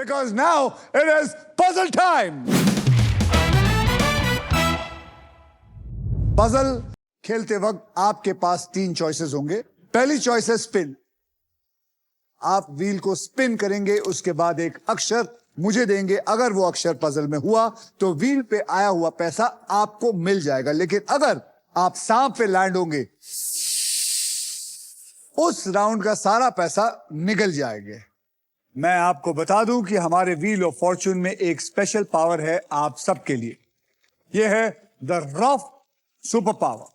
because now it is puzzle time. Puzzle खेलते वक्त आपके पास 3 चॉइसेस होंगे. पहली चॉइस है स्पिन. आप व्हील को स्पिन करेंगे, उसके बाद एक अक्षर मुझे देंगे. अगर वो अक्षर पजल में हुआ तो व्हील पे आया हुआ पैसा आपको मिल जाएगा. लेकिन अगर आप सांप पे लैंड होंगे, उस राउंड का सारा पैसा निकल जाएगा. मैं आपको बता दूं कि हमारे व्हील ऑफ फॉर्च्यून में एक स्पेशल पावर है आप सबके लिए. यह है द रॉफ सुपर पावर.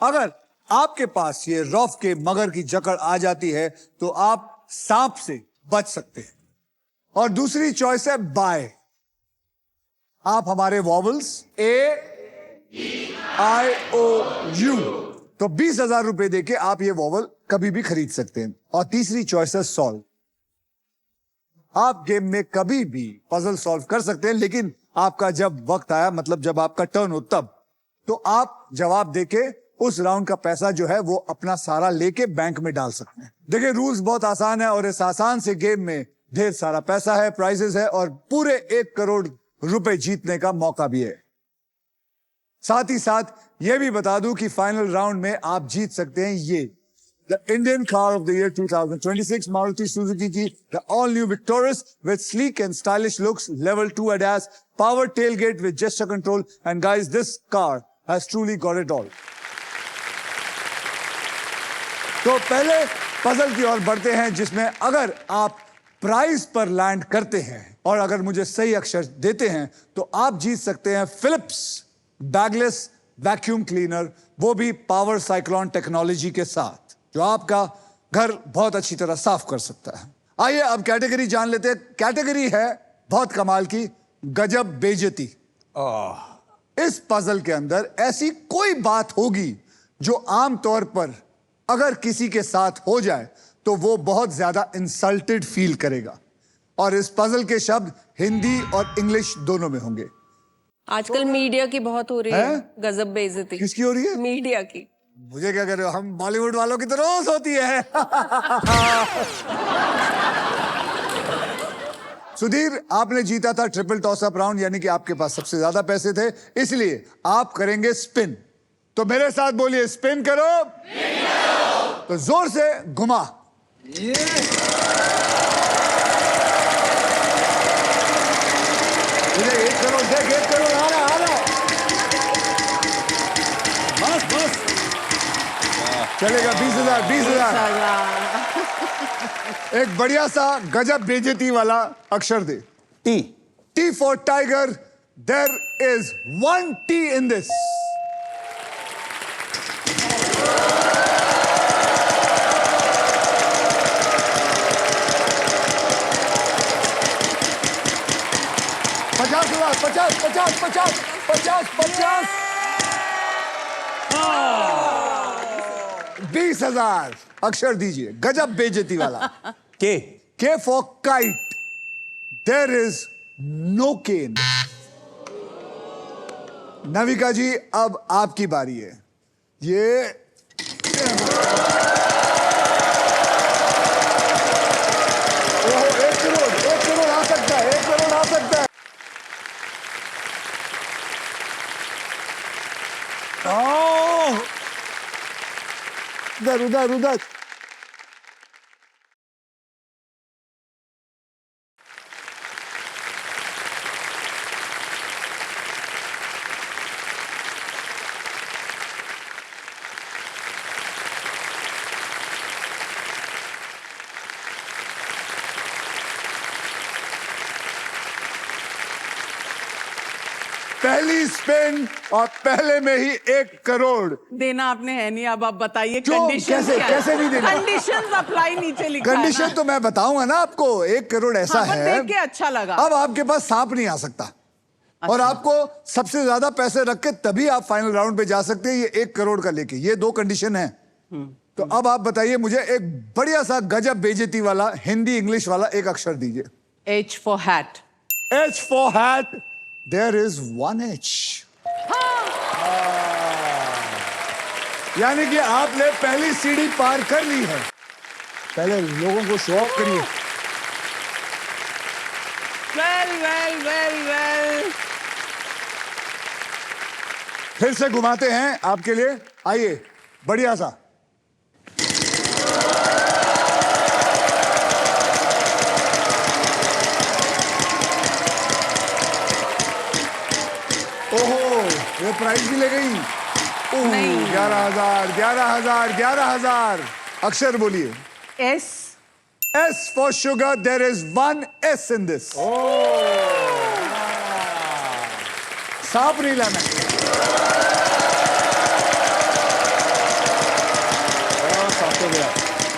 अगर आपके पास ये रॉफ के मगर की जकड़ आ जाती है तो आप सांप से बच सकते हैं. और दूसरी चॉइस है बाय. आप हमारे वॉवल्स AIOU तो 20,000 रुपए देके आप ये वॉवल कभी भी खरीद सकते हैं. और तीसरी चॉइस है सॉल्व. आप गेम में कभी भी पजल सॉल्व कर सकते हैं, लेकिन आपका जब वक्त आया, मतलब जब आपका टर्न हो, तब तो आप जवाब देके उस राउंड का पैसा जो है वो अपना सारा लेके बैंक में डाल सकते हैं. देखिए, रूल्स बहुत आसान है और इस आसान से गेम में ढेर सारा पैसा है, प्राइजेस है और पूरे 1 करोड़ रुपए जीतने का मौका भी है. साथ ही साथ यह भी बता दूं कि फाइनल राउंड में आप जीत सकते हैं ये the Indian car of the year 2026 Maruti Suzuki की the all new victorious with sleek and stylish looks, level 2 ADAS, power tailgate with gesture control, and guys, this car has truly got it all. तो पहले puzzle की ओर बढ़ते हैं, जिसमें अगर आप prize पर लैंड करते हैं और अगर मुझे सही अक्षर देते हैं तो आप जीत सकते हैं फिलिप्स बैगलेस वैक्यूम क्लीनर, वो भी पावर साइक्लोन टेक्नोलॉजी के साथ, जो आपका घर बहुत अच्छी तरह साफ कर सकता है. आइए अब कैटेगरी जान लेते हैं. कैटेगरी है बहुत कमाल की, गजब बेइज्जती. इस पजल के अंदर ऐसी कोई बात होगी जो आमतौर पर अगर किसी के साथ हो जाए तो वो बहुत ज्यादा इंसल्टेड फील करेगा. और इस पजल के शब्द हिंदी और इंग्लिश दोनों में होंगे. आजकल मीडिया की बहुत हो रही है गजब बेइज्जती. किसकी हो रही है? मीडिया की. मुझे क्या कर रहे हो? हम बॉलीवुड वालों की तो रोज होती है. सुधीर, आपने जीता था ट्रिपल टॉस अप राउंड, यानी कि आपके पास सबसे ज्यादा पैसे थे, इसलिए आप करेंगे स्पिन. तो मेरे साथ बोलिए, स्पिन करो. तो जोर से घुमा. मुझे 1 करोड़ देख, 1 करोड़ आ रहा. बस चलेगा. 20,000. एक बढ़िया सा गजब बेइज्जती वाला अक्षर दे. T for tiger. There is 1 T in this. पचास. 20,000 अक्षर दीजिए, गजब बेइज्जती वाला. K for kite. There is no K in this. Navika जी, अब आपकी बारी है. ये ओहो, 1 करोड़ आ सकता है. 1 करोड़ आ सकता है. उधर. पहली स्पिन और पहले में ही 1 करोड़ देना आपने है नहीं. अब आप बताइए कंडीशन कैसे नहीं देना. कंडीशंस अप्लाई नीचे लिखा है. कंडीशन तो मैं बताऊंगा ना आपको. 1 करोड़ ऐसा है. देख के अच्छा लगा. अब आपके पास सांप नहीं आ सकता. और आपको सबसे ज्यादा पैसे रख के तभी आप फाइनल राउंड पे जा सकते हैं, ये 1 करोड़ का लेके. ये 2 कंडीशन है. तो अब आप बताइए मुझे एक बढ़िया सा गजब बेइज्जती वाला हिंदी इंग्लिश वाला एक अक्षर दीजिए. H for hat. H for hat. There is 1 H. यानी कि आपने पहली सीढ़ी पार कर ली है. पहले लोगों को शो ऑफ करिए. well. फिर से घुमाते हैं आपके लिए, आइए, बढ़िया सा। ओहो, ये प्राइस भी ले गई। नहीं। 11,000, 11,000, 11,000। अक्षर बोलिए। S. S for sugar. There is one S in this. सांप नहीं लाना। सांप तो गया।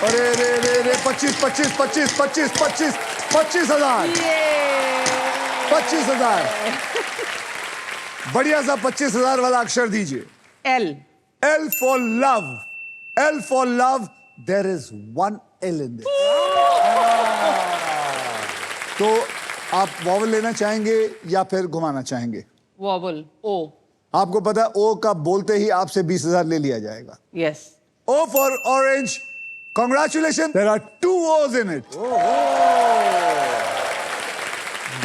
अरे रे रे रे 25,000। 25,000। बढ़िया सा 25,000 वाला अक्षर दीजिए। L. L for love. L for love. There is one L in this. तो आप वॉवल लेना चाहेंगे या फिर घुमाना चाहेंगे? Vowel. O. आपको पता है ओ का बोलते ही आपसे 20,000 ले लिया जाएगा। Yes. O for orange. Congratulations. There are 2 O's in it.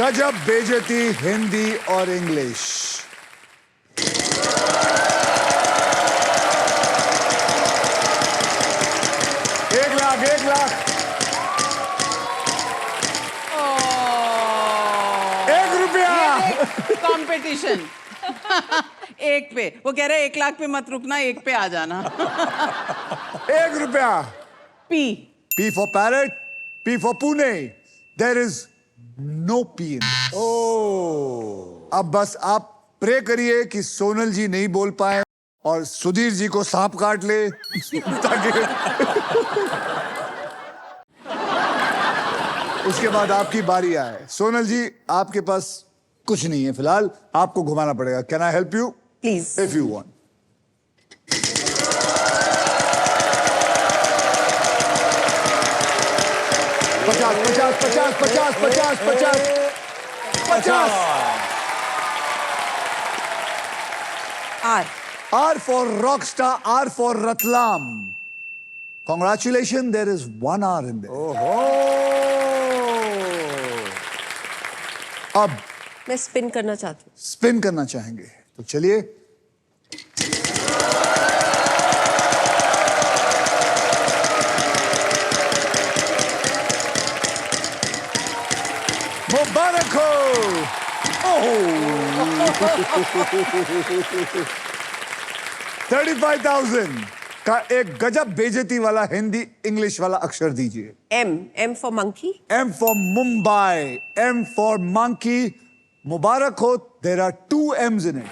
गजब बेइज्जती हिंदी और इंग्लिश। एक लाख। ₹1। कंपटीशन। एक पे वो कह रहे 1 लाख पे मत रुकना, 1 पे आ जाना। ₹1। P. P for parrot. P for Pune. There is no P in this. अब बस आप प्रे करिए कि सोनल जी नहीं बोल पाए और सुधीर जी को सांप काट ले ताकि उसके बाद आपकी बारी आए। सोनल जी, आपके पास कुछ नहीं है फिलहाल, आपको घुमाना पड़ेगा। Can I help you? Please. If you want. पचास। R. R for Rockstar, R for Ratlam. Congratulations, there is one R in there. अब मैं स्पिन करना चाहती हूँ। स्पिन करना चाहेंगे तो चलिए। मुबारक हो। 35,000 का एक गजब बेइज्जती वाला हिंदी इंग्लिश वाला अक्षर दीजिए। M for monkey. M for Mumbai. M for monkey. मुबारक हो, there are 2 M's in it.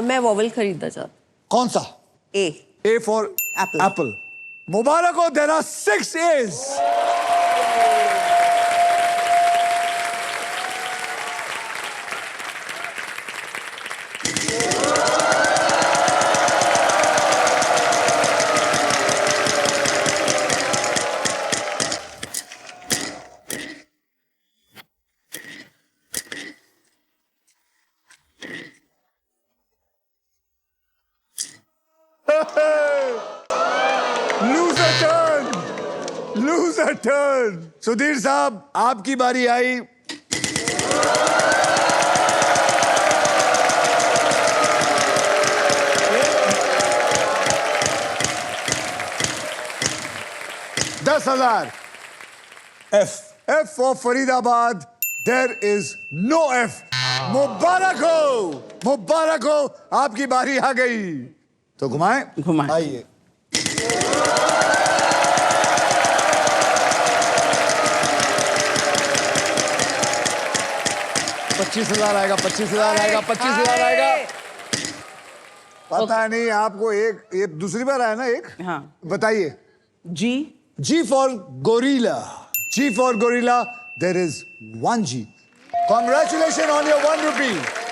मैं वॉवल खरीदना चाहती कौन सा? हूँ। A. A for Apple. apple. मुबारक हो, there are 6 A's. Lose a turn. Sudhir साहब, आपकी बारी आई। $10,000. F for Faridabad. There is no F. मुबारक हो, आपकी बारी आ गई। तो घुमाएं? आइए। $25,000 आएगा। 25,000 आएगा। पता नहीं आपको ये दूसरी बार आया ना एक? हाँ। बताइए। G for gorilla. G for gorilla. There is one G. Congratulations on your ₹1.